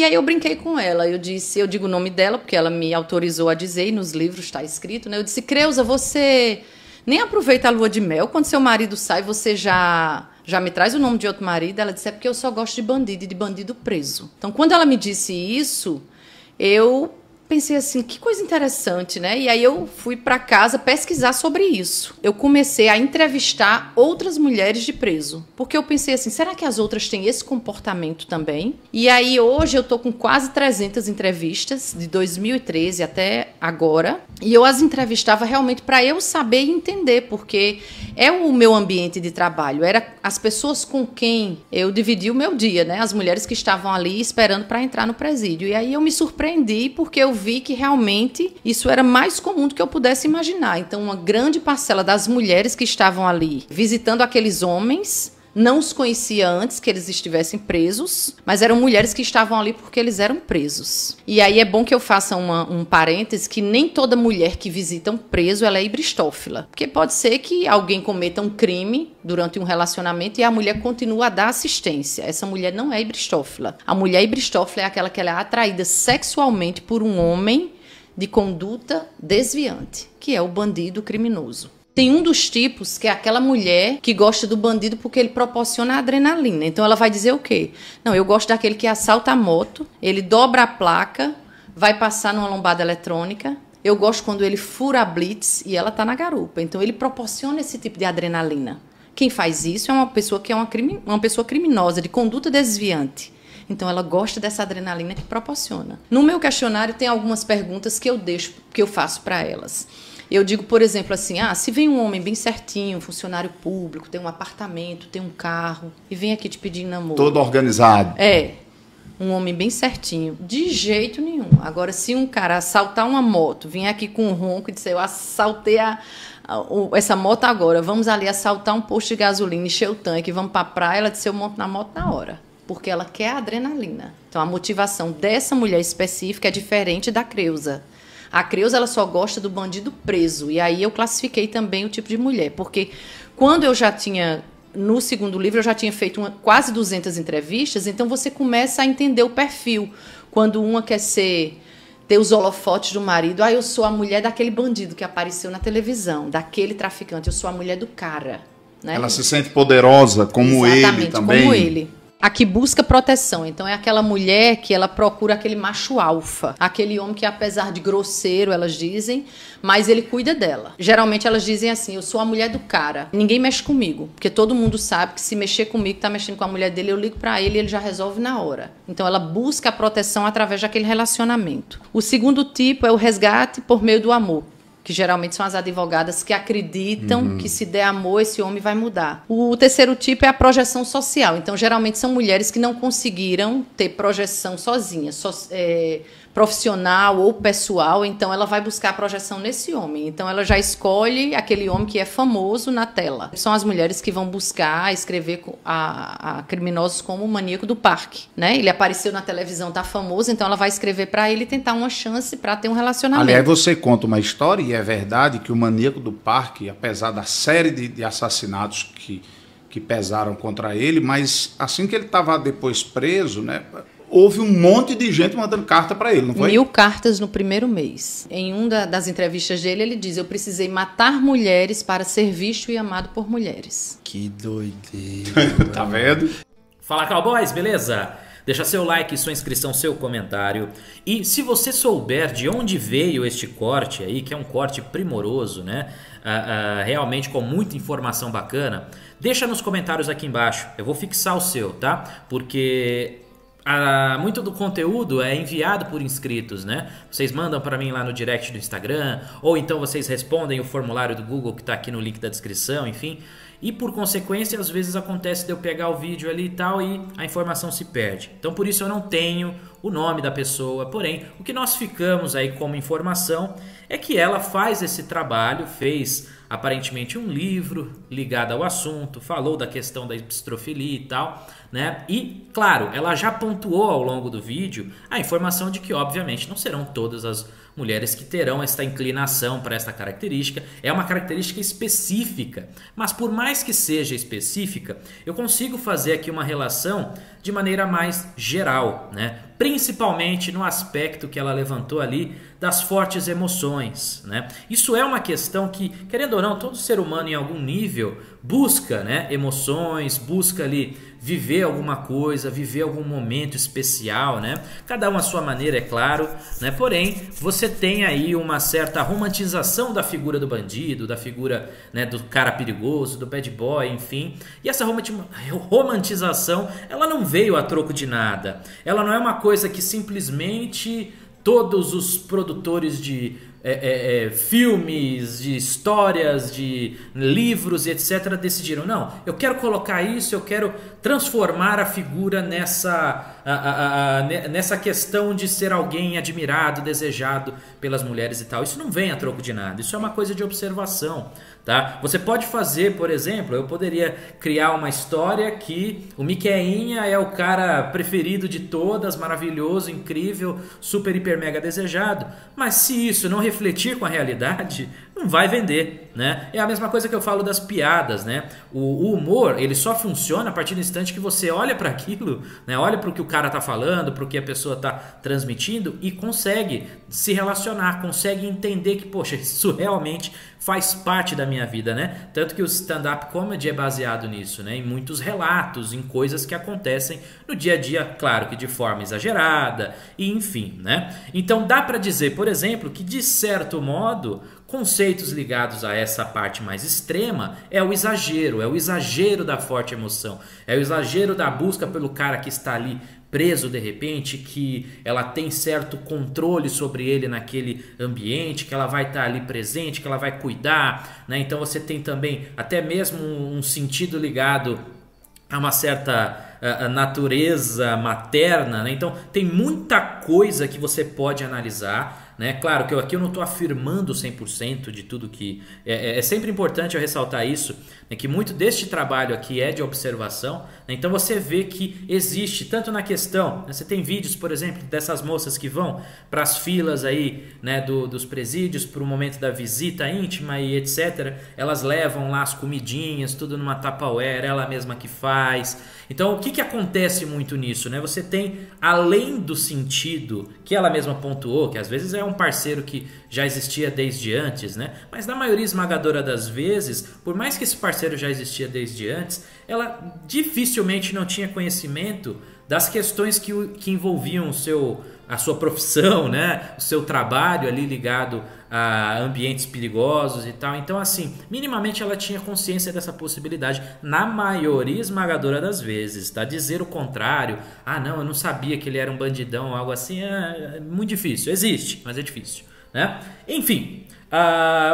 E aí eu brinquei com ela, eu digo o nome dela, porque ela me autorizou a dizer, e nos livros está escrito, né? Eu disse, Creuza, você nem aproveita a lua de mel, quando seu marido sai, você já me traz o nome de outro marido? Ela disse, é porque eu só gosto de bandido e de bandido preso. Então, quando ela me disse isso, eu pensei assim, que coisa interessante, né? E aí eu fui para casa pesquisar sobre isso. Eu comecei a entrevistar outras mulheres de preso, porque eu pensei assim, será que as outras têm esse comportamento também? E aí hoje eu tô com quase 300 entrevistas, de 2013 até agora, e eu as entrevistava realmente para eu saber e entender, porque é o meu ambiente de trabalho, era as pessoas com quem eu dividi o meu dia, né? As mulheres que estavam ali esperando para entrar no presídio. E aí eu me surpreendi, porque eu vi que realmente isso era mais comum do que eu pudesse imaginar. Então, uma grande parcela das mulheres que estavam ali visitando aqueles homens não os conhecia antes que eles estivessem presos, mas eram mulheres que estavam ali porque eles eram presos. E aí é bom que eu faça um parêntese, que nem toda mulher que visita um preso ela é hibristófila. Porque pode ser que alguém cometa um crime durante um relacionamento e a mulher continua a dar assistência. Essa mulher não é hibristófila. A mulher hibristófila é aquela que ela é atraída sexualmente por um homem de conduta desviante, que é o bandido criminoso. Tem um dos tipos que é aquela mulher que gosta do bandido porque ele proporciona adrenalina. Então ela vai dizer o quê? Não, eu gosto daquele que assalta a moto, ele dobra a placa, vai passar numa lombada eletrônica. Eu gosto quando ele fura a blitz e ela tá na garupa. Então ele proporciona esse tipo de adrenalina. Quem faz isso é uma pessoa que é uma pessoa criminosa, de conduta desviante. Então ela gosta dessa adrenalina que proporciona. No meu questionário tem algumas perguntas que eu faço para elas. Eu digo, por exemplo, assim, se vem um homem bem certinho, funcionário público, tem um apartamento, tem um carro, e vem aqui te pedir namoro. Todo organizado. É, um homem bem certinho. De jeito nenhum. Agora, se um cara assaltar uma moto, vir aqui com um ronco e dizer, eu assaltei essa moto agora, vamos ali assaltar um posto de gasolina, encher o tanque, vamos pra praia, ela disse, eu monto na moto na hora. Porque ela quer a adrenalina. Então, a motivação dessa mulher específica é diferente da Creuza. A Creuza, ela só gosta do bandido preso. E aí eu classifiquei também o tipo de mulher. Porque quando eu já tinha, no segundo livro, eu já tinha feito quase 200 entrevistas, então você começa a entender o perfil. Quando uma quer ter os holofotes do marido, eu sou a mulher daquele bandido que apareceu na televisão, daquele traficante, eu sou a mulher do cara. Né? Ela se sente poderosa como ele também. Exatamente, como ele. A que busca proteção. Então, é aquela mulher que ela procura aquele macho alfa. Aquele homem que, apesar de grosseiro, elas dizem, mas ele cuida dela. Geralmente, elas dizem assim, eu sou a mulher do cara. Ninguém mexe comigo. Porque todo mundo sabe que se mexer comigo, tá mexendo com a mulher dele, eu ligo pra ele e ele já resolve na hora. Então, ela busca a proteção através daquele relacionamento. O segundo tipo é o resgate por meio do amor, que geralmente são as advogadas que acreditam que se der amor, esse homem vai mudar. O terceiro tipo é a projeção social. Então, geralmente são mulheres que não conseguiram ter projeção sozinhas, profissional ou pessoal, então ela vai buscar a projeção nesse homem. Então, ela já escolhe aquele homem que é famoso na tela. São as mulheres que vão buscar escrever a criminosos como o maníaco do parque, né? Ele apareceu na televisão, tá famoso, então ela vai escrever para ele e tentar uma chance para ter um relacionamento. Aliás, você conta uma história, e é verdade que o maníaco do parque, apesar da série de assassinatos que pesaram contra ele, mas assim que ele estava depois preso, né? Houve um monte de gente mandando carta para ele, não foi? 1000 cartas no primeiro mês. Em uma das entrevistas dele, ele diz, eu precisei matar mulheres para ser visto e amado por mulheres. Que doideira. Tá vendo? Fala, cowboys, beleza? Deixa seu like, sua inscrição, seu comentário. E se você souber de onde veio este corte aí, que é um corte primoroso, né? Realmente com muita informação bacana, deixa nos comentários aqui embaixo. Eu vou fixar o seu, tá? Porque muito do conteúdo é enviado por inscritos, né? Vocês mandam para mim lá no direct do Instagram, ou então vocês respondem o formulário do Google que está aqui no link da descrição, enfim. E por consequência, às vezes acontece de eu pegar o vídeo ali e tal e a informação se perde. Então por isso eu não tenho o nome da pessoa, porém o que nós ficamos aí como informação é que ela faz esse trabalho, fez aparentemente um livro ligado ao assunto, falou da questão da epistrofilia e tal, né? E, claro, ela já pontuou ao longo do vídeo a informação de que, obviamente, não serão todas as mulheres que terão esta inclinação para esta característica. É uma característica específica, mas por mais que seja específica, eu consigo fazer aqui uma relação de maneira mais geral, né? Principalmente no aspecto que ela levantou ali das fortes emoções, né? Isso é uma questão que, querendo ou não, todo ser humano em algum nível busca, né, emoções, busca ali viver alguma coisa, viver algum momento especial, né? Cada um à sua maneira, é claro, né? Porém, você tem aí uma certa romantização da figura do bandido, da figura, né, do cara perigoso, do bad boy, enfim. E essa romantização, ela não veio a troco de nada. Ela não é uma coisa que simplesmente todos os produtores de filmes, de histórias, de livros e etc. decidiram, não, eu quero colocar isso, eu quero transformar a figura nessa questão de ser alguém admirado, desejado pelas mulheres e tal. Isso não vem a troco de nada, isso é uma coisa de observação, tá? Você pode fazer, por exemplo, eu poderia criar uma história que o Miqueinha é o cara preferido de todas, maravilhoso, incrível, super, hiper, mega desejado, mas se isso não refletir com a realidade, não vai vender, né? É a mesma coisa que eu falo das piadas, né? O humor, ele só funciona a partir do instante que você olha para aquilo, né? Olha para o que o cara tá falando, para o que a pessoa tá transmitindo e consegue se relacionar, consegue entender que, poxa, isso realmente faz parte da minha vida, né? Tanto que o stand-up comedy é baseado nisso, né? Em muitos relatos, em coisas que acontecem no dia a dia, claro que de forma exagerada, e enfim, né? Então dá para dizer, por exemplo, que de certo modo, conceitos ligados a essa parte mais extrema é o exagero da forte emoção, é o exagero da busca pelo cara que está ali preso de repente, que ela tem certo controle sobre ele naquele ambiente, que ela vai estar ali presente, que ela vai cuidar, né? Então você tem também até mesmo um sentido ligado a uma certa natureza materna, né? Então tem muita coisa que você pode analisar, né? Claro que aqui eu não estou afirmando 100% de tudo que... É sempre importante eu ressaltar isso, né? Que muito deste trabalho aqui é de observação, né? Então você vê que existe, tanto na questão, né? Você tem vídeos, por exemplo, dessas moças que vão para as filas aí, né, dos presídios para o momento da visita íntima e etc. Elas levam lá as comidinhas, tudo numa Tupperware, ela mesma que faz. Então o que acontece muito nisso, né? Você tem, além do sentido que ela mesma pontuou, que às vezes é um parceiro que já existia desde antes, né? Mas na maioria esmagadora das vezes, por mais que esse parceiro já existia desde antes, ela dificilmente não tinha conhecimento das questões que envolviam a sua profissão, né? O seu trabalho ali ligado a ambientes perigosos e tal. Então, assim, minimamente ela tinha consciência dessa possibilidade na maioria esmagadora das vezes, tá? Dizer o contrário, não, eu não sabia que ele era um bandidão ou algo assim, é muito difícil. Existe, mas é difícil, né? Enfim,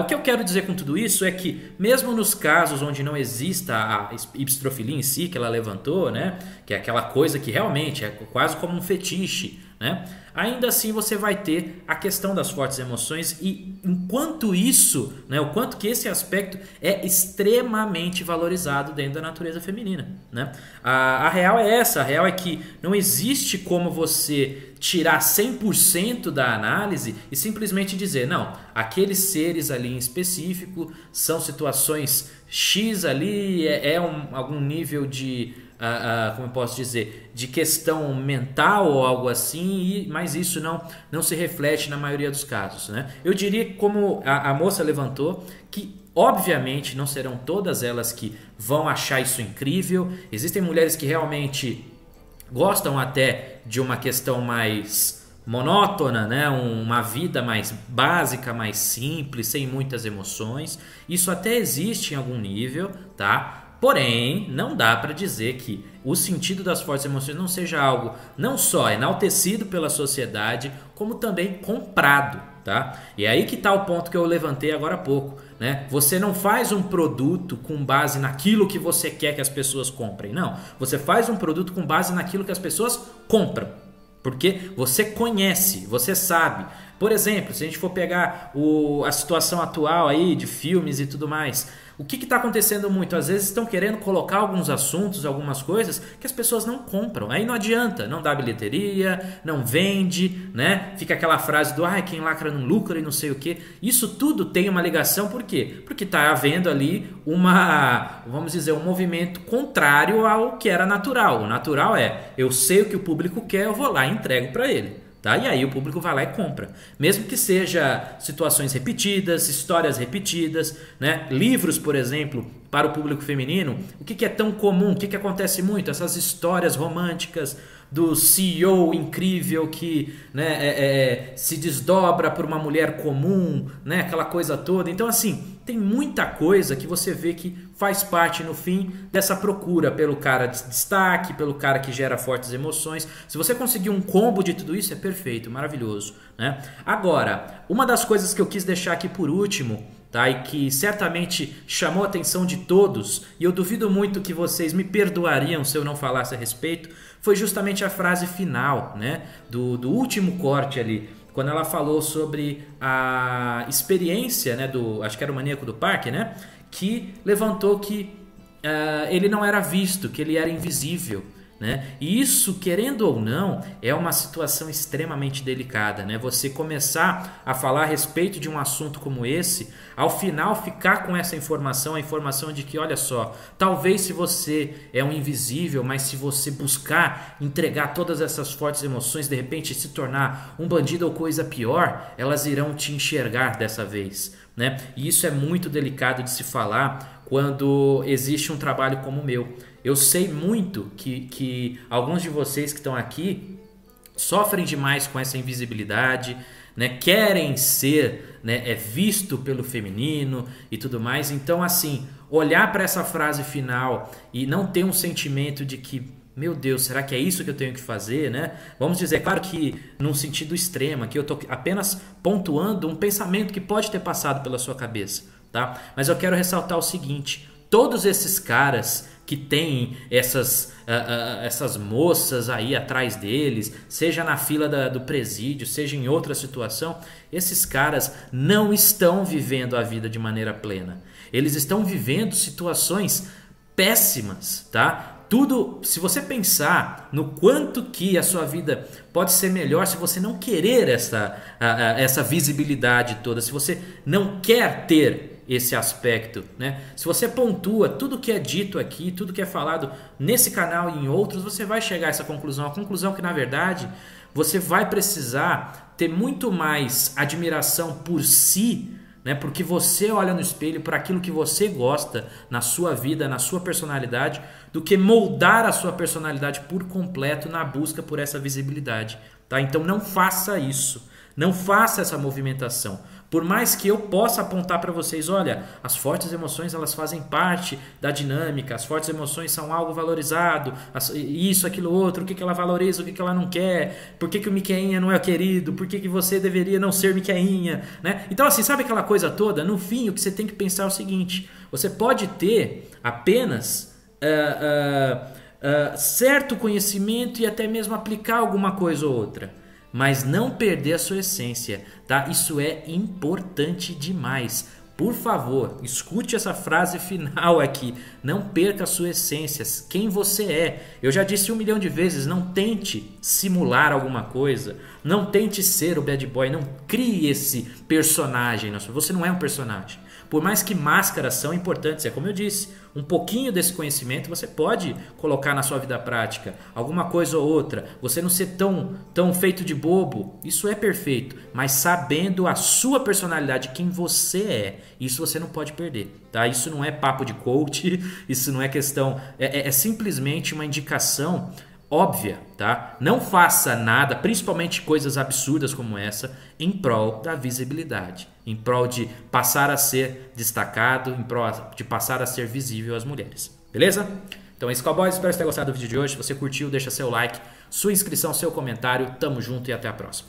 o que eu quero dizer com tudo isso é que mesmo nos casos onde não exista a epistrofilia em si que ela levantou, né? Que é aquela coisa que realmente é quase como um fetiche, né? Ainda assim você vai ter a questão das fortes emoções e enquanto isso, né, o quanto que esse aspecto é extremamente valorizado dentro da natureza feminina, né? A real é essa, a real é que não existe como você tirar 100% da análise e simplesmente dizer, não, aqueles seres ali em específico são situações X ali, algum nível de... como eu posso dizer, de questão mental ou algo assim, mas isso não se reflete na maioria dos casos, né? Eu diria que, como a moça levantou, que obviamente não serão todas elas que vão achar isso incrível. Existem mulheres que realmente gostam até de uma questão mais monótona, né? Uma vida mais básica, mais simples, sem muitas emoções. Isso até existe em algum nível, tá? Porém, não dá para dizer que o sentido das fortes emoções não seja algo não só enaltecido pela sociedade, como também comprado, tá? E é aí que está o ponto que eu levantei agora há pouco, né? Você não faz um produto com base naquilo que você quer que as pessoas comprem, não. Você faz um produto com base naquilo que as pessoas compram, Porque você conhece, você sabe. Por exemplo, se a gente for pegar a situação atual aí de filmes e tudo mais, o que está acontecendo muito? Às vezes estão querendo colocar alguns assuntos, algumas coisas que as pessoas não compram. Aí não adianta, não dá bilheteria, não vende, né? Fica aquela frase do quem lacra não lucra e não sei o quê. Isso tudo tem uma ligação, por quê? Porque está havendo ali vamos dizer, um movimento contrário ao que era natural. O natural é, eu sei o que o público quer, eu vou lá e entrego para ele. Tá? E aí o público vai lá e compra. Mesmo que seja situações repetidas, histórias repetidas, né? Livros, por exemplo, para o público feminino, o que é tão comum, o que acontece muito? Essas histórias românticas do CEO incrível que, né, se desdobra por uma mulher comum, né, aquela coisa toda. Então, assim, tem muita coisa que você vê que faz parte, no fim, dessa procura pelo cara de destaque, pelo cara que gera fortes emoções. Se você conseguir um combo de tudo isso, é perfeito, maravilhoso, né? Agora, uma das coisas que eu quis deixar aqui por último, tá, e que certamente chamou a atenção de todos, e eu duvido muito que vocês me perdoariam se eu não falasse a respeito, foi justamente a frase final, né, do último corte ali, quando ela falou sobre a experiência, né, acho que era o maníaco do parque, né, que levantou que ele não era visto, que ele era invisível. Né? E isso, querendo ou não, é uma situação extremamente delicada, né? Você começar a falar a respeito de um assunto como esse, ao final ficar com essa informação, a informação de que, olha só, talvez se você é um invisível, mas se você buscar entregar todas essas fortes emoções, de repente se tornar um bandido ou coisa pior, elas irão te enxergar dessa vez, né? E isso é muito delicado de se falar quando existe um trabalho como o meu. Eu sei muito que alguns de vocês que estão aqui sofrem demais com essa invisibilidade, né? Querem ser, né, visto pelo feminino e tudo mais. Então, assim, olhar para essa frase final e não ter um sentimento de que, meu Deus, será que é isso que eu tenho que fazer, né? Vamos dizer, claro que num sentido extremo, aqui eu estou apenas pontuando um pensamento que pode ter passado pela sua cabeça, tá? Mas eu quero ressaltar o seguinte: todos esses caras que tem essas moças aí atrás deles, seja na fila do presídio, seja em outra situação, esses caras não estão vivendo a vida de maneira plena. Eles estão vivendo situações péssimas, tá? Tudo, se você pensar no quanto que a sua vida pode ser melhor se você não querer essa visibilidade toda, se você não quer ter esse aspecto, né? Se você pontua tudo que é dito aqui, tudo que é falado nesse canal e em outros, você vai chegar a essa conclusão. A conclusão que, na verdade, você vai precisar ter muito mais admiração por si, né? Porque você olha no espelho para aquilo que você gosta na sua vida, na sua personalidade, do que moldar a sua personalidade por completo na busca por essa visibilidade, tá? Então não faça isso, não faça essa movimentação. Por mais que eu possa apontar para vocês, olha, as fortes emoções, elas fazem parte da dinâmica, as fortes emoções são algo valorizado, isso, aquilo, outro, o que ela valoriza, o que ela não quer, por que o Miqueinha não é querido, por que você deveria não ser Miqueinha, né? Então, assim, sabe aquela coisa toda? No fim, o que você tem que pensar é o seguinte: você pode ter apenas certo conhecimento e até mesmo aplicar alguma coisa ou outra, mas não perder a sua essência, tá? Isso é importante demais. Por favor, escute essa frase final aqui. Não perca a sua essência, quem você é. Eu já disse 1 milhão de vezes, não tente simular alguma coisa. Não tente ser o bad boy, não crie esse personagem. Você não é um personagem. Por mais que máscaras são importantes, é como eu disse, um pouquinho desse conhecimento você pode colocar na sua vida prática, alguma coisa ou outra, você não ser tão feito de bobo, isso é perfeito, mas sabendo a sua personalidade, quem você é, isso você não pode perder, tá? Isso não é papo de coach, isso não é questão, é simplesmente uma indicação óbvia, tá? Não faça nada, principalmente coisas absurdas como essa, em prol da visibilidade, em prol de passar a ser destacado, em prol de passar a ser visível às mulheres. Beleza? Então é isso, cowboys. Espero que você tenha gostado do vídeo de hoje. Se você curtiu, deixa seu like, sua inscrição, seu comentário. Tamo junto e até a próxima.